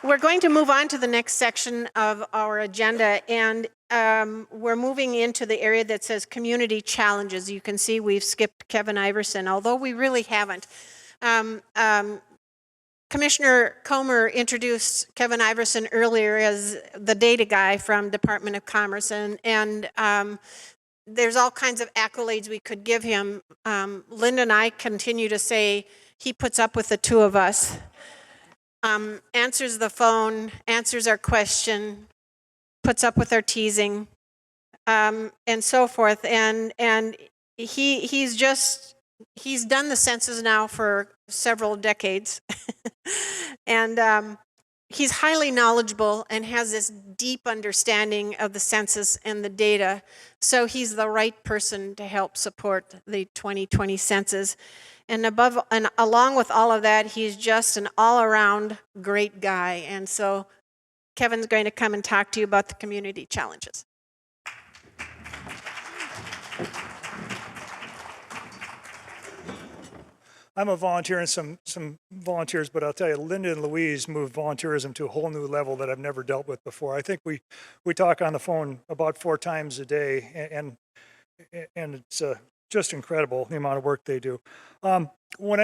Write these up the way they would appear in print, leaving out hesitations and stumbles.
we're going to move on to the next section of our agenda, and we're moving into the area that says community challenges. You can see we've skipped Kevin Iverson, although we really haven't. Commissioner Comer introduced Kevin Iverson earlier as the data guy from Department of Commerce, and there's all kinds of accolades we could give him. Linda and I continue to say he puts up with the two of us, answers the phone, answers our question, puts up with our teasing, and so forth. And he's done the census now for several decades. And he's highly knowledgeable and has this deep understanding of the census and the data. So he's the right person to help support the 2020 census. And along with all of that, he's just an all-around great guy. And so Kevin's going to come and talk to you about the community challenges. I'm a volunteer and some volunteers, but I'll tell you, Linda and Louise moved volunteerism to a whole new level that I've never dealt with before. I think we talk on the phone about 4 times a day, and it's just incredible the amount of work they do. When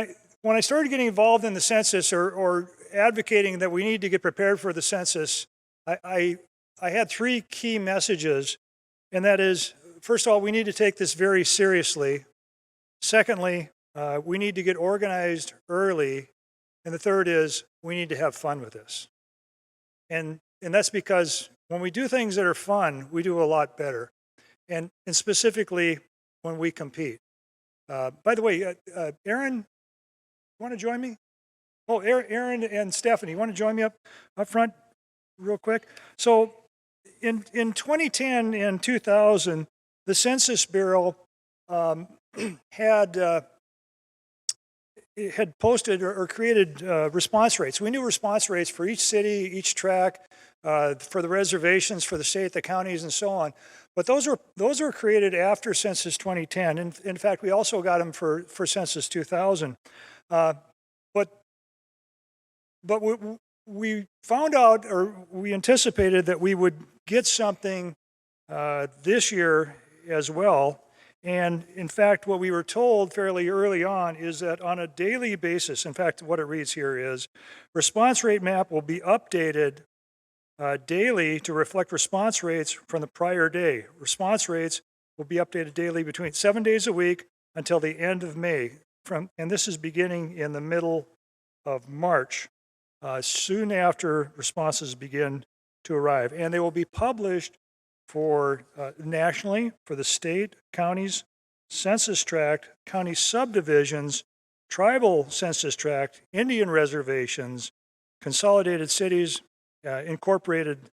I started getting involved in the census or advocating that we need to get prepared for the census, I had 3 key messages, and that is, first of all, we need to take this very seriously. Secondly, we need to get organized early. And the third is we need to have fun with this. And that's because when we do things that are fun, we do a lot better. And specifically when we compete. By the way, Aaron, you want to join me? Oh, Aaron and Stephanie, you want to join me up front real quick? So in 2010 and 2000, the Census Bureau had posted or created response rates. We knew response rates for each city, each tract, for the reservations, for the state, the counties, and so on. But those were created after Census 2010. In fact, we also got them for Census 2000. But we found out, or we anticipated that we would get something this year as well. And in fact, what we were told fairly early on is that on a daily basis, in fact, what it reads here is, response rate map will be updated daily to reflect response rates from the prior day. Response rates will be updated daily between 7 days a week until the end of May. And this is beginning in the middle of March, soon after responses begin to arrive. And they will be published for nationally, for the state, counties, census tract, county subdivisions, tribal census tract, Indian reservations, consolidated cities, incorporated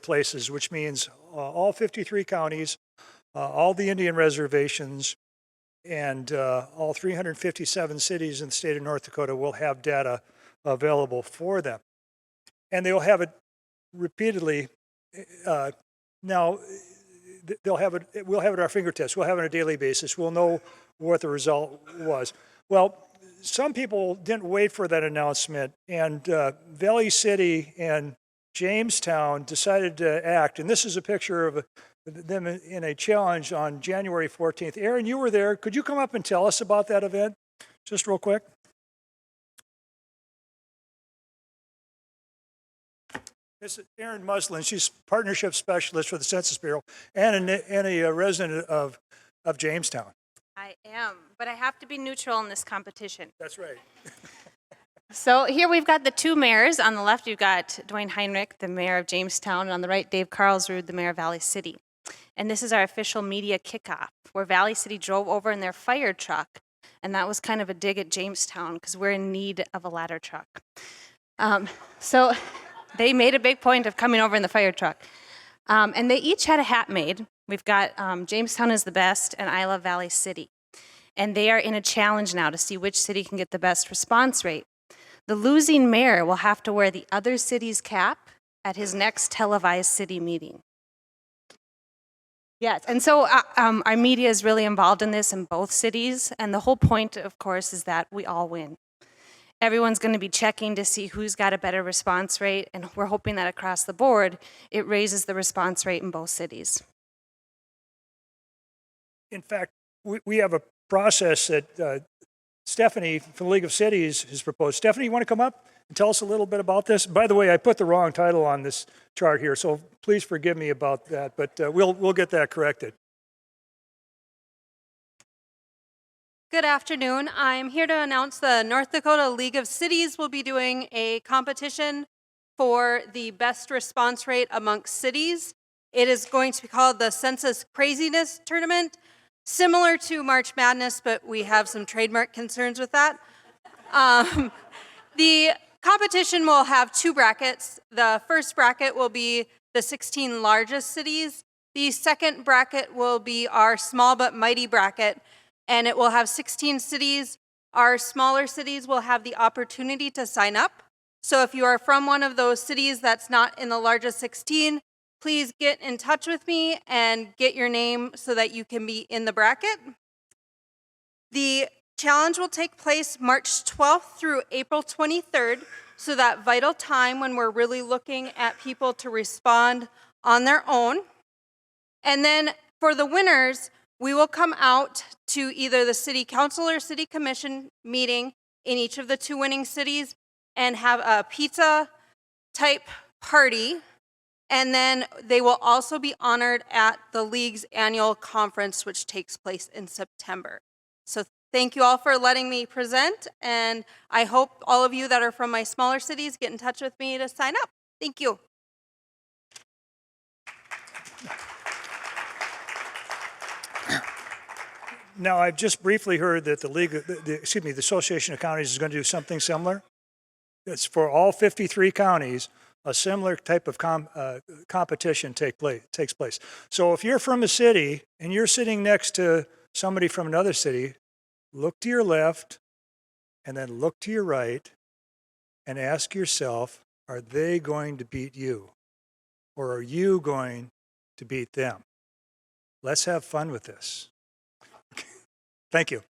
places, which means all 53 counties, all the Indian reservations, and all 357 cities in the state of North Dakota will have data available for them. And they will have it repeatedly. Now, we'll have it at our fingertips. We'll have it on a daily basis. We'll know what the result was. Well, some people didn't wait for that announcement, and Valley City and Jamestown decided to act. And this is a picture of them in a challenge on January 14th. Aaron, you were there. Could you come up and tell us about that event, just real quick? This is Erin Muslin. She's partnership specialist for the Census Bureau and a resident of Jamestown. I am, but I have to be neutral in this competition. That's right. So here we've got the 2 mayors. On the left, you've got Dwayne Heinrich, the mayor of Jamestown, and on the right, Dave Carlsrud, the mayor of Valley City. And this is our official media kickoff, where Valley City drove over in their fire truck, and that was kind of a dig at Jamestown because we're in need of a ladder truck. So they made a big point of coming over in the fire truck. And they each had a hat made. We've got Jamestown is the best, and I love Valley City. And they are in a challenge now to see which city can get the best response rate. The losing mayor will have to wear the other city's cap at his next televised city meeting. Yes, and so our media is really involved in this in both cities, and the whole point, of course, is that we all win. Everyone's going to be checking to see who's got a better response rate, and we're hoping that across the board, it raises the response rate in both cities. In fact, we have a process that Stephanie from the League of Cities has proposed. Stephanie, you want to come up and tell us a little bit about this? By the way, I put the wrong title on this chart here, so please forgive me about that, but we'll get that corrected. Good afternoon. I'm here to announce the North Dakota League of Cities will be doing a competition for the best response rate amongst cities. It is going to be called the Census Craziness Tournament, similar to March Madness, but we have some trademark concerns with that. The competition will have two brackets. The first bracket will be the 16 largest cities. The second bracket will be our small but mighty bracket, and it will have 16 cities. Our smaller cities will have the opportunity to sign up. So if you are from one of those cities that's not in the largest 16, please get in touch with me and get your name so that you can be in the bracket. The challenge will take place March 12th through April 23rd, so that vital time when we're really looking at people to respond on their own. And then for the winners, we will come out to either the city council or city commission meeting in each of the two winning cities and have a pizza type party. And then they will also be honored at the league's annual conference, which takes place in September. So thank you all for letting me present, and I hope all of you that are from my smaller cities get in touch with me to sign up. Thank you. Now, I've just briefly heard that the Association of Counties is going to do something similar. It's for all 53 counties. A similar type of competition takes place. So if you're from a city and you're sitting next to somebody from another city, look to your left and then look to your right and ask yourself, are they going to beat you? Or are you going to beat them? Let's have fun with this. Thank you.